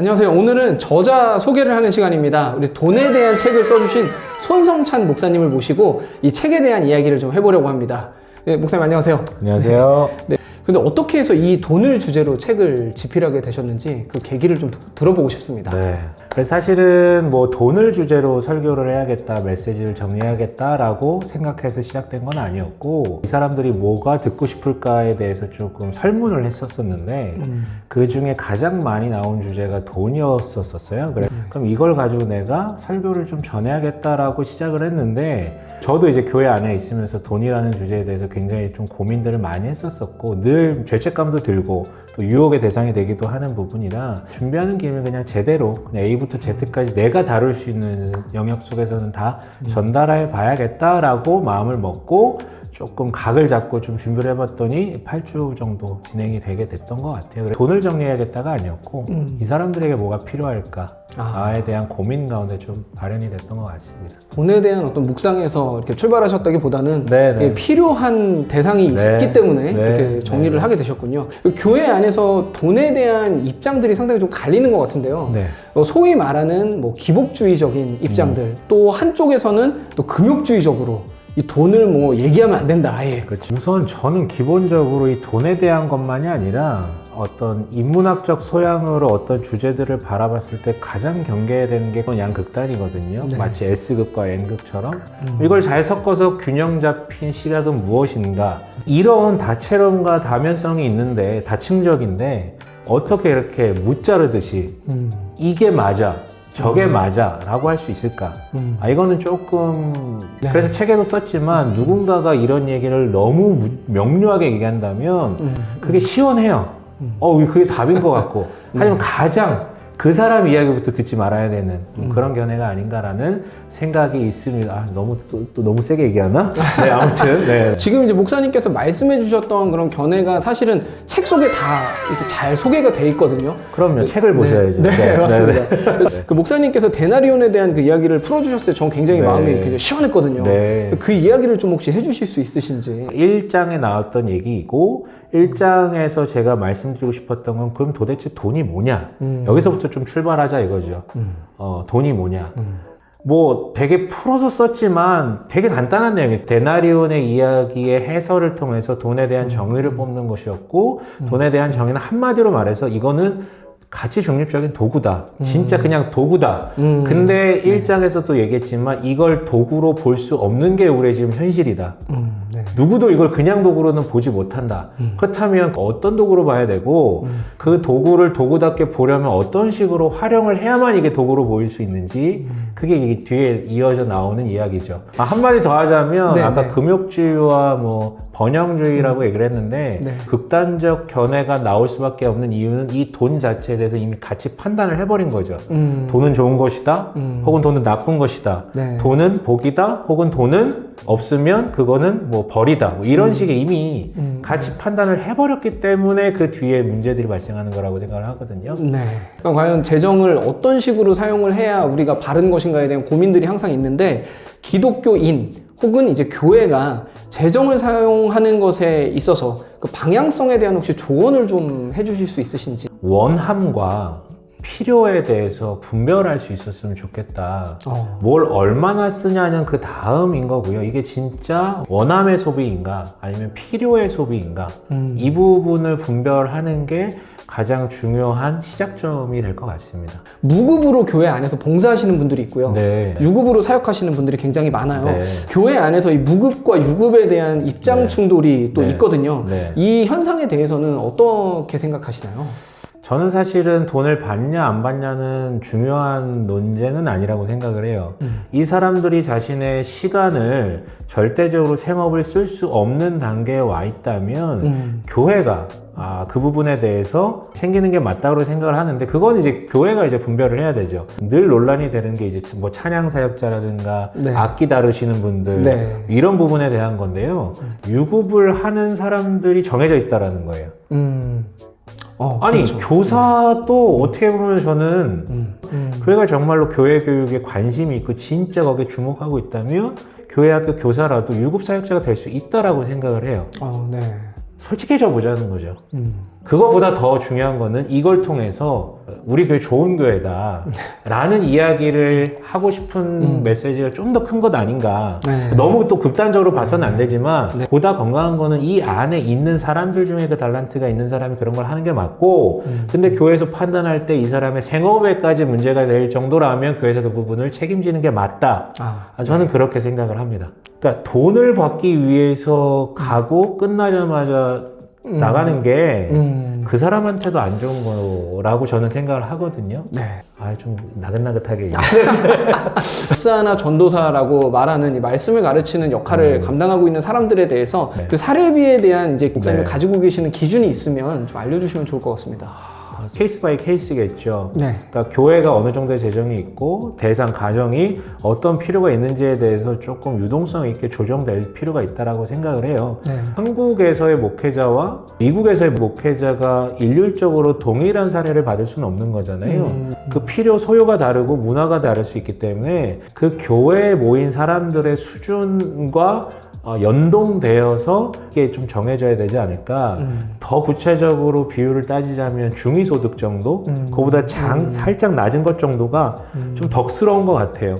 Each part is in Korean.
안녕하세요. 오늘은 저자 소개를 하는 시간입니다. 우리 돈에 대한 책을 써주신 손성찬 목사님을 모시고 이 책에 대한 이야기를 좀 해보려고 합니다. 네, 목사님 안녕하세요. 안녕하세요. 네. 근데 어떻게 해서 이 돈을 주제로 책을 집필하게 되셨는지 그 계기를 좀 들어보고 싶습니다. 네. 그래서 사실은 뭐 돈을 주제로 설교를 해야겠다, 메시지를 정리해야겠다라고 생각해서 시작된 건 아니었고, 이 사람들이 뭐가 듣고 싶을까에 대해서 조금 설문을 했었었는데, 그 중에 가장 많이 나온 주제가 돈이었었어요. 그럼 이걸 가지고 내가 설교를 좀 전해야겠다라고 시작을 했는데, 저도 이제 교회 안에 있으면서 돈이라는 주제에 대해서 굉장히 좀 고민들을 많이 했었었고, 늘 죄책감도 들고 또 유혹의 대상이 되기도 하는 부분이라 준비하는 김에 그냥 제대로 그냥 A부터 Z까지 내가 다룰 수 있는 영역 속에서는 다 전달해 봐야겠다라고 마음을 먹고 조금 각을 잡고 좀 준비를 해봤더니 8주 정도 진행이 되게 됐던 것 같아요. 돈을 정리해야겠다가 아니었고 이 사람들에게 뭐가 필요할까에 대한 고민 가운데 좀 발현이 됐던 것 같습니다. 돈에 대한 어떤 묵상에서 이렇게 출발하셨다기보다는 네네. 필요한 대상이 있기 때문에 이렇게 정리를 하게 되셨군요. 교회 안에서 돈에 대한 입장들이 상당히 좀 갈리는 것 같은데요. 네. 소위 말하는 뭐 기복주의적인 입장들, 또 한쪽에서는 또 금욕주의적으로 이 돈을 뭐 얘기하면 안 된다 아예. 그렇죠. 우선 저는 기본적으로 이 돈에 대한 것만이 아니라 어떤 인문학적 소양으로 어떤 주제들을 바라봤을 때 가장 경계해야 되는 게 양극단이거든요. 네. 마치 S극과 N극처럼 이걸 잘 섞어서 균형 잡힌 시각은 무엇인가, 이런 다채로움과 다면성이 있는데 다층적인데 어떻게 이렇게 무자르듯이 이게 맞아 저게 맞아 라고 할 수 있을까? 이거는 조금 그래서 책에도 썼지만 누군가가 이런 얘기를 너무 명료하게 얘기한다면 그게 시원해요. 그게 답인 것 같고 하지만 가장 그 사람 이야기부터 듣지 말아야 되는 그런 견해가 아닌가라는 생각이 있습니다. 너무 너무 세게 얘기하나? 네, 아무튼 네. 지금 이제 목사님께서 말씀해 주셨던 그런 견해가 사실은 책 속에 다 이렇게 잘 소개가 돼 있거든요. 그럼요. 책을 보셔야죠. 네, 맞습니다. 그 목사님께서 데나리온에 대한 그 이야기를 풀어주셨을 때 전 굉장히 마음이 굉장히 시원했거든요. 그 이야기를 좀 혹시 해주실 수 있으신지. 1장에 나왔던 얘기이고 1장에서 제가 말씀드리고 싶었던 건 그럼 도대체 돈이 뭐냐? 여기서부터 좀 출발하자 이거죠. 돈이 뭐냐? 뭐 되게 풀어서 썼지만 되게 간단한 내용이에요. 데나리온의 이야기의 해설을 통해서 돈에 대한 정의를 뽑는 것이었고 돈에 대한 정의는 한마디로 말해서 이거는 가치 중립적인 도구다. 진짜 그냥 도구다. 근데 1장에서도 얘기했지만 이걸 도구로 볼 수 없는 게 우리의 지금 현실이다. 누구도 이걸 그냥 도구로는 보지 못한다. 그렇다면 어떤 도구로 봐야 되고 그 도구를 도구답게 보려면 어떤 식으로 활용을 해야만 이게 도구로 보일 수 있는지 그게 뒤에 이어져 나오는 이야기죠. 한마디 더 하자면 아까 금욕주의와 뭐 번영주의라고 얘기를 했는데 극단적 견해가 나올 수밖에 없는 이유는 이 돈 자체에 대해서 이미 가치 판단을 해버린 거죠. 돈은 좋은 것이다 혹은 돈은 나쁜 것이다. 돈은 복이다 혹은 돈은 없으면 그거는 뭐 벌이다. 뭐 이런 식의 이미 가치 판단을 해버렸기 때문에 그 뒤에 문제들이 발생하는 거라고 생각을 하거든요. 네. 그럼 과연 재정을 어떤 식으로 사용을 해야 우리가 바른 것인가에 대한 고민들이 항상 있는데 기독교인 혹은 이제 교회가 재정을 사용하는 것에 있어서 그 방향성에 대한 혹시 조언을 좀 해주실 수 있으신지. 원함과 필요에 대해서 분별할 수 있었으면 좋겠다. 뭘 얼마나 쓰냐는 그 다음인 거고요. 이게 진짜 원함의 소비인가 아니면 필요의 소비인가 이 부분을 분별하는 게 가장 중요한 시작점이 될 것 같습니다. 무급으로 교회 안에서 봉사하시는 분들이 있고요. 유급으로 사역하시는 분들이 굉장히 많아요. 교회 안에서 이 무급과 유급에 대한 입장 충돌이 또 있거든요. 이 현상에 대해서는 어떻게 생각하시나요? 저는 사실은 돈을 받냐 안 받냐는 중요한 논제는 아니라고 생각을 해요. 이 사람들이 자신의 시간을 절대적으로 생업을 쓸 수 없는 단계에 와 있다면 교회가 그 부분에 대해서 챙기는 게 맞다고 생각을 하는데 그건 이제 교회가 이제 분별을 해야 되죠. 늘 논란이 되는 게 이제 뭐 찬양 사역자라든가 악기 다루시는 분들 이런 부분에 대한 건데요. 유급을 하는 사람들이 정해져 있다라는 거예요. 아니 그렇죠. 교사도 어떻게 보면 저는 교회가 정말로 교회 교육에 관심이 있고 진짜 거기에 주목하고 있다면 교회 학교 교사라도 유급 사역자가 될 수 있다라고 생각을 해요. 솔직해져 보자는 거죠. 그거보다 더 중요한 거는 이걸 통해서 우리 교회 좋은 교회다 라는 이야기를 하고 싶은 메시지가 좀 더 큰 것 아닌가. 네. 너무 또 극단적으로 봐서는 안 되지만 네. 보다 건강한 거는 이 안에 있는 사람들 중에 그 달란트가 있는 사람이 그런 걸 하는 게 맞고 근데 교회에서 판단할 때 이 사람의 생업에까지 문제가 될 정도라면 교회에서 그 부분을 책임지는 게 맞다. 저는 그렇게 생각을 합니다. 그러니까 돈을 받기 위해서 가고 끝나자마자 나가는 게 그 사람한테도 안 좋은 거라고 저는 생각을 하거든요. 네. 좀 나긋나긋하게 목사나 전도사라고 말하는 이 말씀을 가르치는 역할을 감당하고 있는 사람들에 대해서 네. 그 사례비에 대한 이제 목사님이 네. 가지고 계시는 기준이 있으면 좀 알려주시면 좋을 것 같습니다. 케이스 바이 케이스겠죠. 네. 그러니까 교회가 어느 정도의 재정이 있고 대상 가정이 어떤 필요가 있는지에 대해서 조금 유동성 있게 조정될 필요가 있다라고 생각을 해요. 네. 한국에서의 목회자와 미국에서의 목회자가 일률적으로 동일한 사례를 받을 수는 없는 거잖아요. 그 필요 소요가 다르고 문화가 다를 수 있기 때문에 그 교회에 모인 사람들의 수준과 연동되어서 이게 좀 정해져야 되지 않을까. 더 구체적으로 비율을 따지자면 중위소득 정도? 그거보다 살짝 낮은 것 정도가 좀 덕스러운 것 같아요.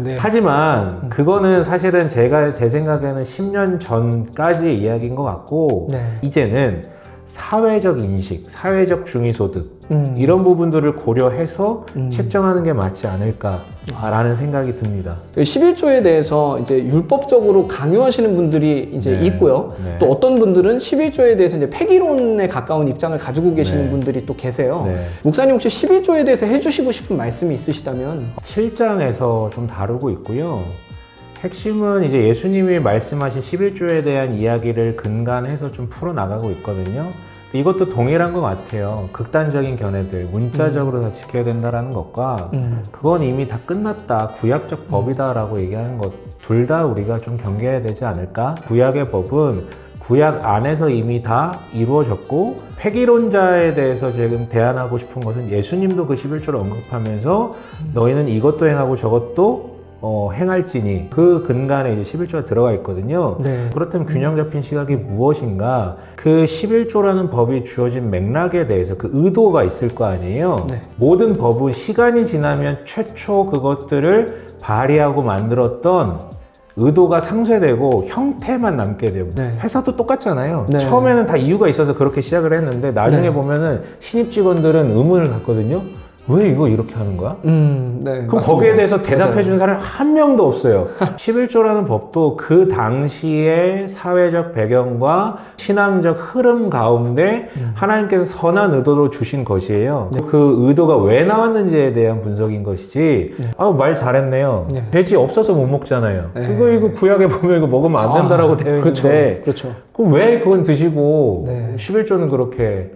네. 하지만 그거는 사실은 제 생각에는 10년 전까지의 이야기인 것 같고 네. 이제는 사회적 인식, 사회적 중위소득 이런 부분들을 고려해서 책정하는 게 맞지 않을까라는 생각이 듭니다. 11조에 대해서 이제 율법적으로 강요하시는 분들이 이제 네. 있고요. 네. 또 어떤 분들은 11조에 대해서 이제 폐기론에 가까운 입장을 가지고 계시는 네. 분들이 또 계세요. 네. 목사님 혹시 11조에 대해서 해주시고 싶은 말씀이 있으시다면? 7장에서 좀 다루고 있고요. 핵심은 이제 예수님이 말씀하신 11조에 대한 이야기를 근간해서 좀 풀어나가고 있거든요. 이것도 동일한 것 같아요. 극단적인 견해들, 문자적으로 다 지켜야 된다는 것과 그건 이미 다 끝났다, 구약적 법이다라고 얘기하는 것 둘 다 우리가 좀 경계해야 되지 않을까? 구약의 법은 구약 안에서 이미 다 이루어졌고 폐기론자에 대해서 지금 대안하고 싶은 것은 예수님도 그 11조를 언급하면서 너희는 이것도 행하고 저것도 행할지니 그 근간에 이제 11조가 들어가 있거든요. 네. 그렇다면 균형 잡힌 시각이 무엇인가? 그 11조라는 법이 주어진 맥락에 대해서 그 의도가 있을 거 아니에요. 네. 모든 법은 시간이 지나면 최초 그것들을 발휘하고 만들었던 의도가 상쇄되고 형태만 남게 되고 네. 회사도 똑같잖아요. 네. 처음에는 다 이유가 있어서 그렇게 시작을 했는데 나중에 네. 보면은 신입 직원들은 의문을 갖거든요. 왜 이거 이렇게 하는 거야? 네, 그럼 맞습니다. 거기에 대해서 대답해 준 맞아요. 사람이 한 명도 없어요. 11조라는 법도 그 당시의 사회적 배경과 신앙적 흐름 가운데 하나님께서 선한 의도로 주신 것이에요. 네. 그 의도가 왜 나왔는지에 대한 분석인 것이지. 네. 말 잘했네요. 네. 돼지 없어서 못 먹잖아요. 네. 이거 구약에 보면 이거 먹으면 안 된다라고 되어 있는데 그렇죠. 그럼 왜 그건 드시고 네. 11조는 그렇게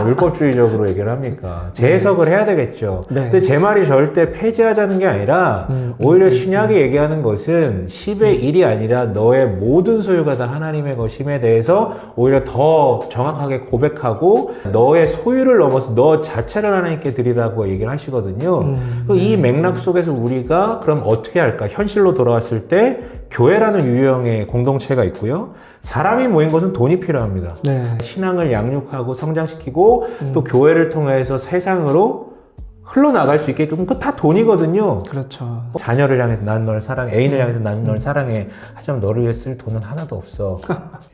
율법주의적으로 얘기를 합니까? 재해석을 해야 되겠죠. 네. 근데 제 말이 절대 폐지하자는 게 아니라 오히려 신약이 얘기하는 것은 10의 1이 아니라 너의 모든 소유가 다 하나님의 것임에 대해서 오히려 더 정확하게 고백하고 너의 소유를 넘어서 너 자체를 하나님께 드리라고 얘기를 하시거든요. 이 맥락 속에서 우리가 그럼 어떻게 할까? 현실로 돌아왔을 때 교회라는 유형의 공동체가 있고요. 사람이 모인 것은 돈이 필요합니다. 네. 신앙을 양육하고 성장시키고 또 교회를 통해서 세상으로 흘러나갈 수 있게끔 그 다 돈이거든요. 그렇죠. 자녀를 향해서 난 널 사랑해, 애인을 향해서 난 널 사랑해. 하지만 너를 위해 쓸 돈은 하나도 없어.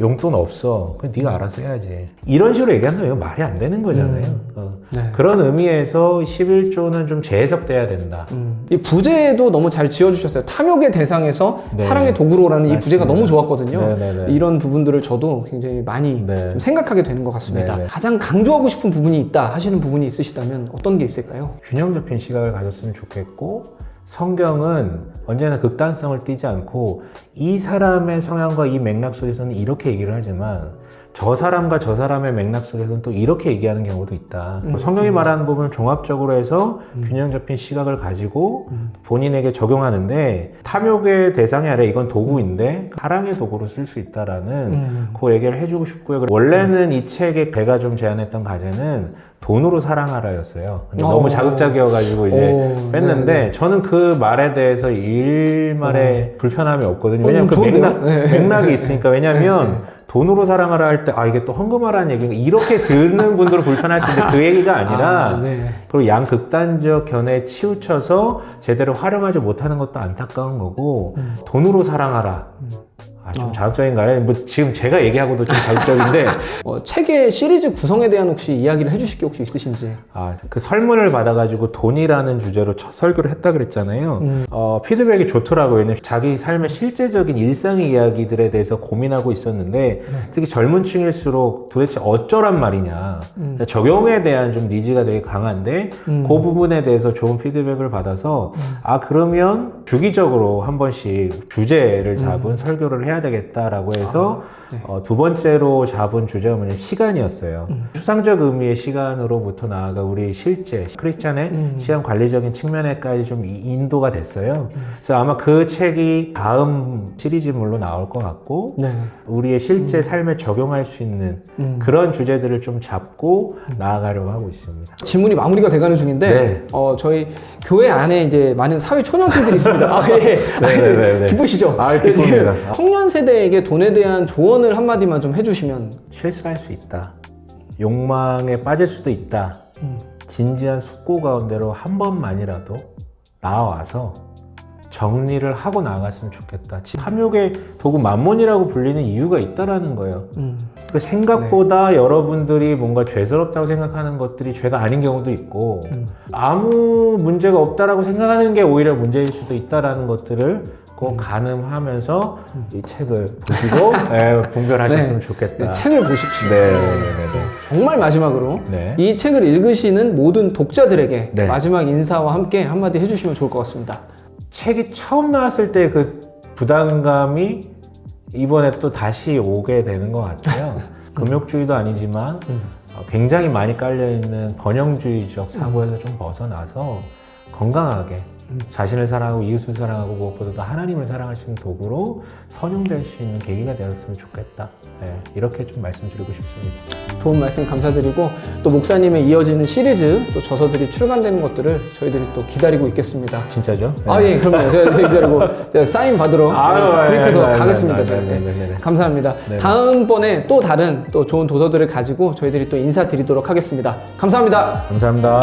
용돈 없어. 그럼 네가 알아서 해야지. 이런 식으로 얘기하면 이거 말이 안 되는 거잖아요. 네. 그런 의미에서 11조는 좀 재해석돼야 된다. 이 부제도 너무 잘 지어주셨어요. 탐욕의 대상에서 네. 사랑의 도구로라는 이 부제가 맞습니다. 너무 좋았거든요. 네네네. 이런 부분들을 저도 굉장히 많이 네. 좀 생각하게 되는 것 같습니다. 네네. 가장 강조하고 싶은 부분이 있다 하시는 부분이 있으시다면 어떤 게 있을까요? 균형 잡힌 시각을 가졌으면 좋겠고 성경은 언제나 극단성을 띠지 않고 이 사람의 성향과 이 맥락 속에서는 이렇게 얘기를 하지만 저 사람과 저 사람의 맥락 속에서는 또 이렇게 얘기하는 경우도 있다. 성경이 말하는 부분을 종합적으로 해서 균형 잡힌 시각을 가지고 본인에게 적용하는데 탐욕의 대상이 아니라 이건 도구인데 사랑의 도구로 쓸 수 있다라는 그 얘기를 해주고 싶고요. 원래는 이 책의 제가 좀 제안했던 과제는 돈으로 사랑하라였어요. 근데 너무 자극적이어가지고 이제 뺐는데 네네. 저는 그 말에 대해서 일말에 불편함이 없거든요. 왜냐면 그 좋은데요? 네. 맥락이 있으니까. 왜냐면 돈으로 사랑하라 할 때, 아, 이게 또 헌금하라는 얘기인가? 이렇게 듣는 분들은 불편할 수 있는데 그 얘기가 아니라, 네. 그리고 양극단적 견해에 치우쳐서 제대로 활용하지 못하는 것도 안타까운 거고, 돈으로 사랑하라. 아, 좀 자극적인가요? 뭐 지금 제가 얘기하고도 좀 자극적인데, 책의 시리즈 구성에 대한 혹시 이야기를 해주실 게 혹시 있으신지? 아, 그 설문을 받아가지고 돈이라는 주제로 첫 설교를 했다 그랬잖아요. 피드백이 좋더라고요. 왜냐면 자기 삶의 실제적인 일상의 이야기들에 대해서 고민하고 있었는데, 특히 젊은 층일수록 도대체 어쩌란 말이냐. 적용에 대한 좀 니즈가 되게 강한데, 그 부분에 대해서 좋은 피드백을 받아서, 아, 그러면 주기적으로 한 번씩 주제를 잡은 설교를 해야 되겠다라고 해서 두 번째로 잡은 주제가 뭐냐면 시간이었어요. 추상적 의미의 시간으로부터 나아가 우리 실제 크리스찬의 시간 관리적인 측면에까지 좀 인도가 됐어요. 그래서 아마 그 책이 다음 시리즈물로 나올 것 같고 네. 우리의 실제 삶에 적용할 수 있는 그런 주제들을 좀 잡고 나아가려고 하고 있습니다. 질문이 마무리가 돼가는 중인데 네. 저희 교회 안에 이제 많은 사회 초년생들이 있습니다. 아, 예. 네. 기쁘시죠? 아, 기쁩니다. 청년 세대에게 돈에 대한 조언을 한마디만 좀 해주시면. 실수할 수 있다. 욕망에 빠질 수도 있다. 진지한 숙고 가운데로 한 번만이라도 나와서 정리를 하고 나갔으면 좋겠다. 탐욕의 도구 만몬이라고 불리는 이유가 있다라는 거예요. 그 생각보다 여러분들이 뭔가 죄스럽다고 생각하는 것들이 죄가 아닌 경우도 있고 아무 문제가 없다라고 생각하는 게 오히려 문제일 수도 있다라는 것들을 꼭 가늠하면서 이 책을 보시고 분별하셨으면 좋겠다. 네, 책을 보십시오. 네. 정말 마지막으로 네. 이 책을 읽으시는 모든 독자들에게 네. 마지막 인사와 함께 한마디 해주시면 좋을 것 같습니다. 책이 처음 나왔을 때 그 부담감이 이번에 또 다시 오게 되는 것 같아요. 금욕주의도 아니지만 굉장히 많이 깔려있는 번영주의적 사고에서 좀 벗어나서 건강하게 자신을 사랑하고 이웃을 사랑하고 무엇보다도 하나님을 사랑할 수 있는 도구로 선용될 수 있는 계기가 되었으면 좋겠다. 네, 이렇게 좀 말씀드리고 싶습니다. 좋은 말씀 감사드리고 또 목사님의 이어지는 시리즈 또 저서들이 출간되는 것들을 저희들이 또 기다리고 있겠습니다. 진짜죠? 네. 아, 예, 그럼요. 제가 기다리고 제가 사인 받으러 브리프해서 가겠습니다. 네. 감사합니다. 네. 다음번에 또 다른 또 좋은 도서들을 가지고 저희들이 또 인사드리도록 하겠습니다. 감사합니다. 감사합니다.